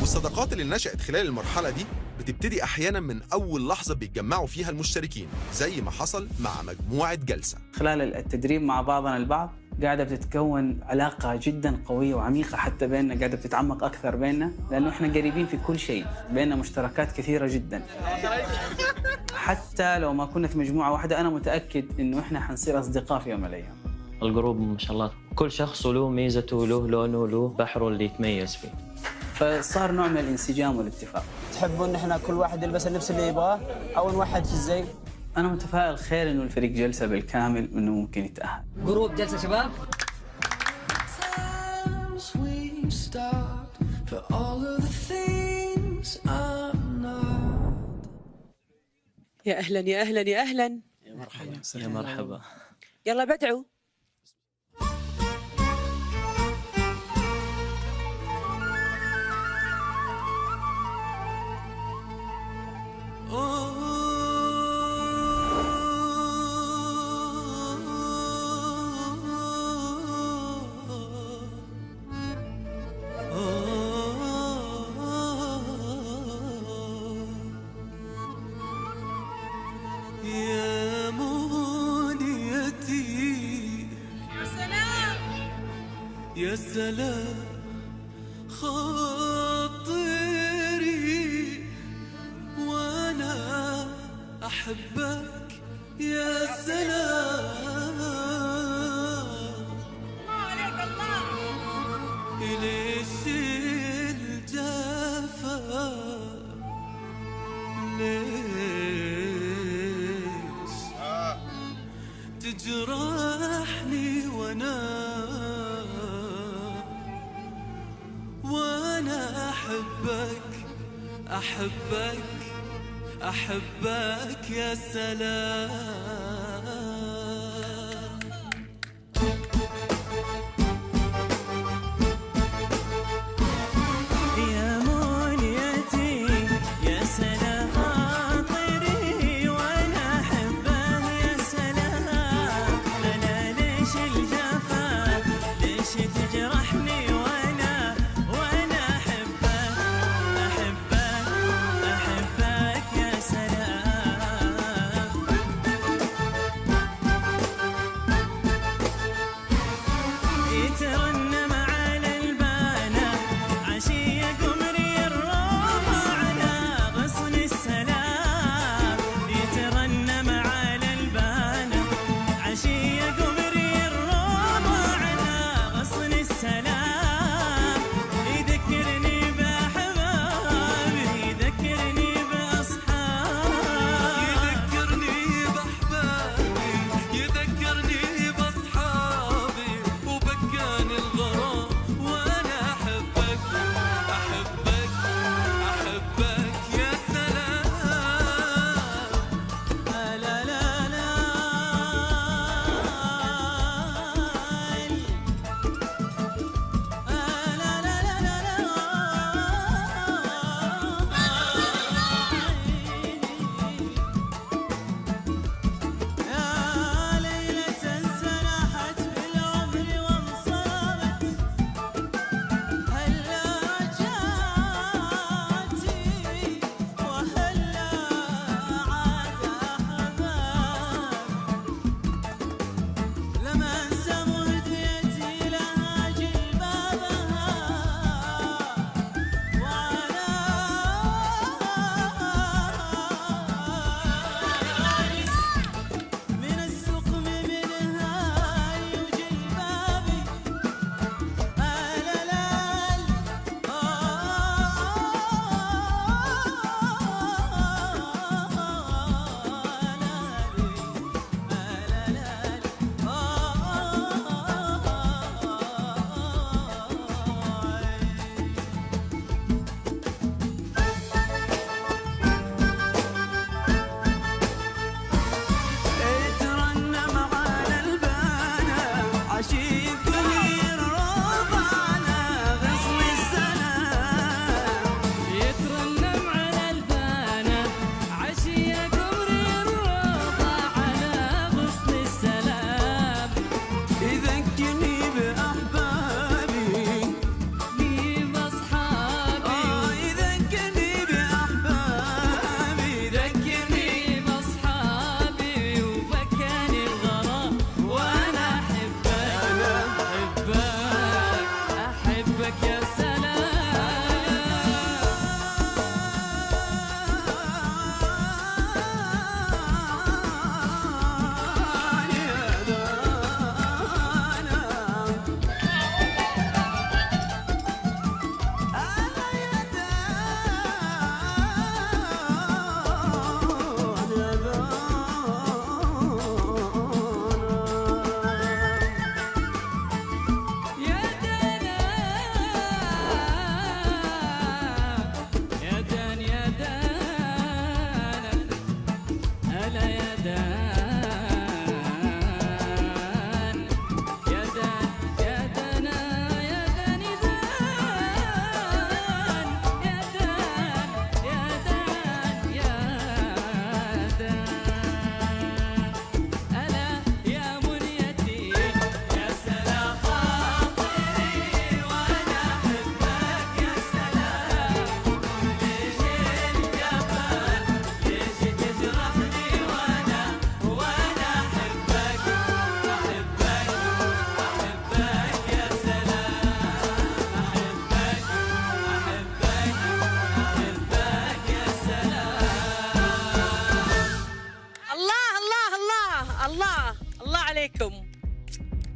والصداقات اللي نشأت خلال المرحلة دي بتبتدي أحياناً من أول لحظة بيتجمعوا فيها المشتركين، زي ما حصل مع مجموعة جلسة. خلال التدريب مع بعضنا البعض قاعدة بتتكون علاقة جدا قوية وعميقة حتى بيننا، قاعدة بتتعمق أكثر بيننا لأنه إحنا قريبين في كل شيء، بيننا مشتركات كثيرة جدا. حتى لو ما كنا في مجموعة واحدة أنا متأكد إنه إحنا حنصير أصدقاء في يوم من الأيام. الجروب ما شاء الله كل شخص له ميزته، له لونه، له بحره اللي يتميز فيه، فصار نوع من الانسجام والاتفاق. تحبون ان احنا كل واحد يلبس اللبس اللي يبغاه او نوحد في الزي؟ أنا متفائل خير إنه الفريق جلسة بالكامل إنه ممكن يتأهل. جروب جلسة شباب. يا أهلا يا أهلا يا أهلا. يا مرحبا يا مرحبا. يلا بدعوا. يا منيتي يا سلام يا سلام خاطري وانا احبك يا سلام. الله عليك الله. ليش الجفا ليش تجرحني وانا احبك احبك احبك يا سلام. يا منيتي يا سلام خاطري وانا احبه يا سلام. انا ليش الجفا ليش تجرحني وانا احبه احبك احبك يا سلام.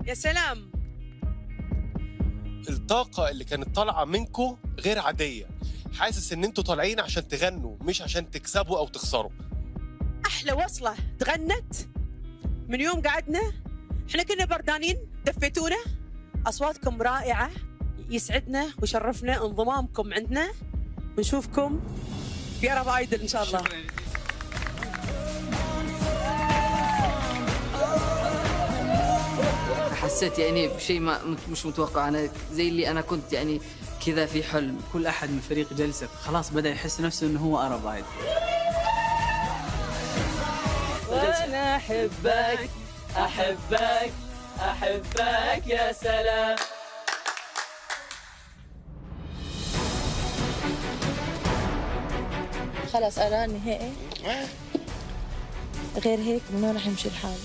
يا سلام. الطاقة اللي كانت طالعة منكم غير عادية. حاسس ان انتوا طالعين عشان تغنوا مش عشان تكسبوا او تخسروا. احلى وصله تغنت من يوم قعدنا، احنا كنا بردانين، دفيتونا، اصواتكم رائعه، يسعدنا ويشرفنا انضمامكم عندنا، ونشوفكم في عرب ايدل ان شاء الله. حسيت يعني بشيء مش متوقع، انا زي اللي انا كنت يعني كذا في حلم. كل احد من فريق جلسه خلاص بدا يحس نفسه انه هو عرب ايدل. وانا احبك احبك احبك يا سلام. خلاص انا نهائي، غير هيك من وين رح يمشي الحال؟